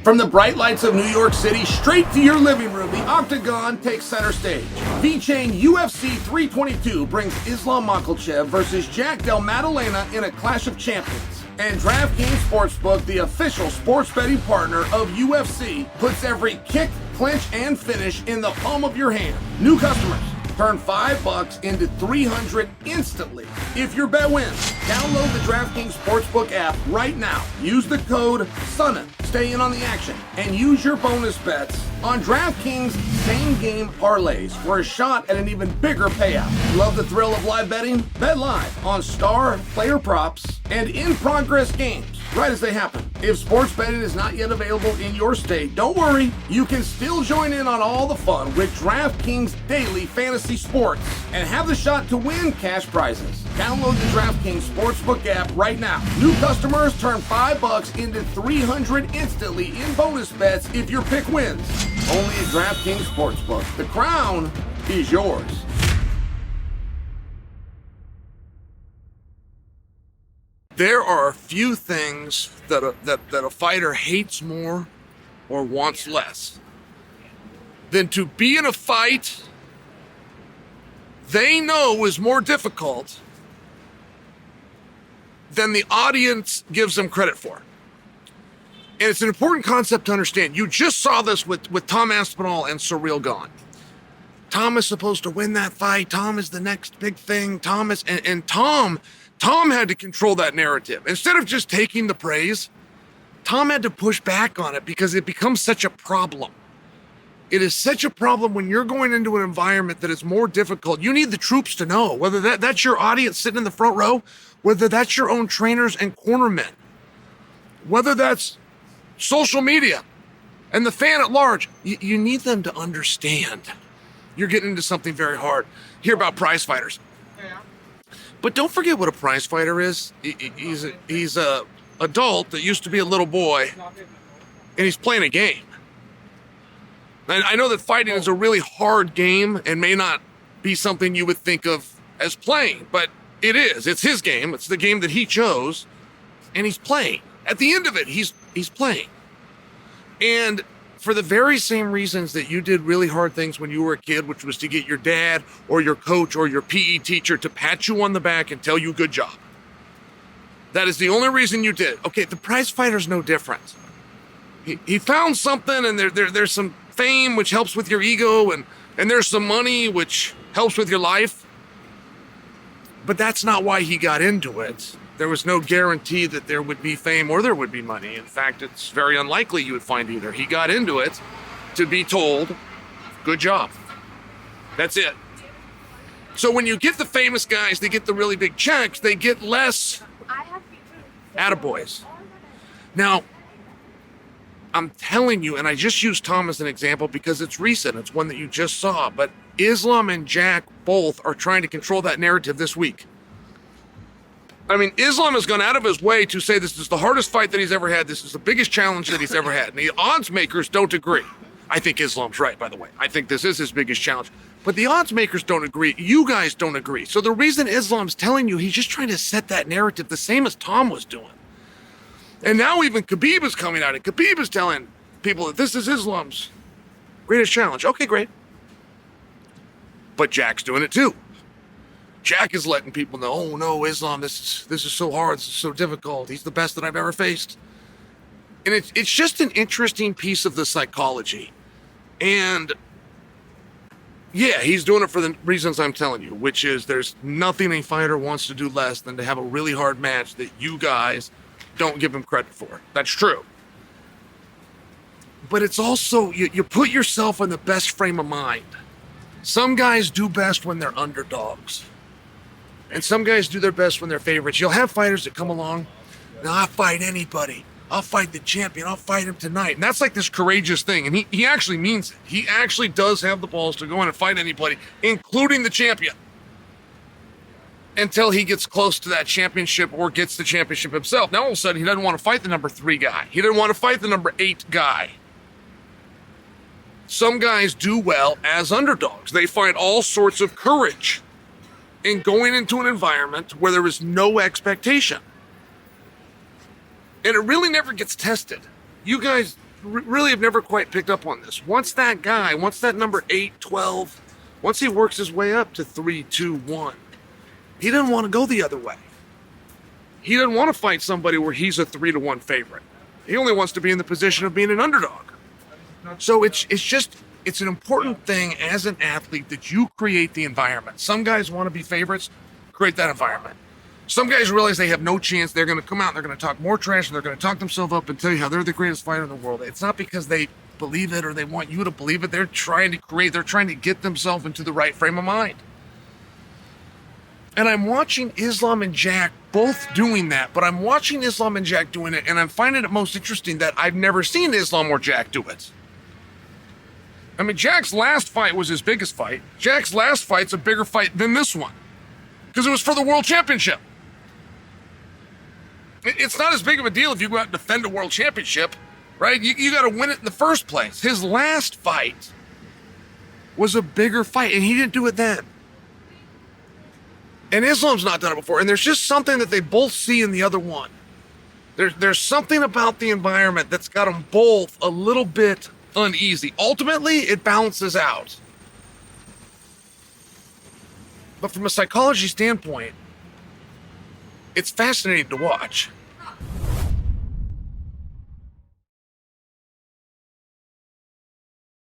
From the bright lights of New York City straight to your living room, the Octagon takes center stage. V-Chain UFC 322 brings Islam Makhachev versus Jack Della Maddalena in a clash of champions. And DraftKings Sportsbook, the official sports betting partner of UFC, puts every kick, clinch, and finish in the palm of your hand. New customers, turn $5 into $300 instantly if your bet wins. Download the DraftKings Sportsbook app right now. Use the code SONNEN. Stay in on the action and use your bonus bets on DraftKings same-game parlays for a shot at an even bigger payout. Love the thrill of live betting? Bet live on star, player props, and in-progress games right as they happen. If sports betting is not yet available in your state, don't worry. You can still join in on all the fun with DraftKings Daily Fantasy Sports and have the shot to win cash prizes. Download the DraftKings Sportsbook app right now. New customers turn $5 into $300 instantly in bonus bets if your pick wins. Only at DraftKings Sportsbook. The crown is yours. There are a few things that a fighter hates more or wants less than to be in a fight they know is more difficult than the audience gives them credit for. And it's an important concept to understand. You just saw this with Tom Aspinall and Ciryl Gane. Tom is supposed to win that fight. Tom is the next big thing. Tom had to control that narrative. Instead of just taking the praise, Tom had to push back on it because it becomes such a problem. It is such a problem when you're going into an environment that is more difficult. You need the troops to know, whether that's your audience sitting in the front row, whether that's your own trainers and cornermen, whether that's social media and the fan at large. You need them to understand you're getting into something very hard. Hear about prize fighters. But don't forget what a prize fighter is. He's a adult that used to be a little boy, and he's playing a game. And I know that fighting is a really hard game and may not be something you would think of as playing, but it is. It's his game. It's the game that he chose, and he's playing. At the end of it, he's playing. And for the very same reasons that you did really hard things when you were a kid, which was to get your dad or your coach or your PE teacher to pat you on the back and tell you good job. That is the only reason you did. Okay, the prize fighter's no different. He found something, and there's some fame which helps with your ego, and there's some money which helps with your life. But that's not why he got into it. There was no guarantee that there would be fame or there would be money. In fact, it's very unlikely you would find either. He got into it to be told, good job. That's it. So when you get the famous guys, they get the really big checks, they get less attaboys. Now, I'm telling you, and I just used Tom as an example because it's recent. It's one that you just saw. But Islam and Jack both are trying to control that narrative this week. I mean, Islam has gone out of his way to say this is the hardest fight that he's ever had. This is the biggest challenge that he's ever had. And the odds makers don't agree. I think Islam's right, by the way. I think this is his biggest challenge. But the odds makers don't agree. You guys don't agree. So the reason Islam's telling you, he's just trying to set that narrative the same as Tom was doing. And now even Khabib is coming out, and Khabib is telling people that this is Islam's greatest challenge. Okay, great. But Jack's doing it too. Jack is letting people know, oh no, Islam, this is so hard, this is so difficult. He's the best that I've ever faced. And it's just an interesting piece of the psychology. And yeah, he's doing it for the reasons I'm telling you, which is there's nothing a fighter wants to do less than to have a really hard match that you guys don't give him credit for. That's true. But it's also, you put yourself in the best frame of mind. Some guys do best when they're underdogs. And some guys do their best when they're favorites. You'll have fighters that come along, now I'll fight anybody. I'll fight the champion. I'll fight him tonight. And that's like this courageous thing. And he actually means it. He actually does have the balls to go in and fight anybody, including the champion, until he gets close to that championship or gets the championship himself. Now all of a sudden he doesn't want to fight the number 3 guy. He doesn't want to fight the number 8 guy. Some guys do well as underdogs. They find all sorts of courage in going into an environment where there is no expectation. And it really never gets tested. You guys really have never quite picked up on this. Once that number 8, 12, once he works his way up to 3, 2, 1, he doesn't want to go the other way. He doesn't want to fight somebody where he's a 3-1 favorite. He only wants to be in the position of being an underdog. So it's an important thing as an athlete that you create the environment. Some guys want to be favorites, create that environment. Some guys realize they have no chance. They're going to come out and they're going to talk more trash and they're going to talk themselves up and tell you how they're the greatest fighter in the world. It's not because they believe it or they want you to believe it. They're trying to get themselves into the right frame of mind. And I'm watching Islam and Jack both doing that, but I'm watching Islam and Jack doing it, and I'm finding it most interesting that I've never seen Islam or Jack do it. I mean, Jack's last fight was his biggest fight. Jack's last fight's a bigger fight than this one, because it was for the world championship. It's not as big of a deal if you go out and defend a world championship, right? You got to win it in the first place. His last fight was a bigger fight, and he didn't do it then. And Islam's not done it before, and there's just something that they both see in the other one. There's something about the environment that's got them both a little bit uneasy. Ultimately, it balances out. But from a psychology standpoint, it's fascinating to watch.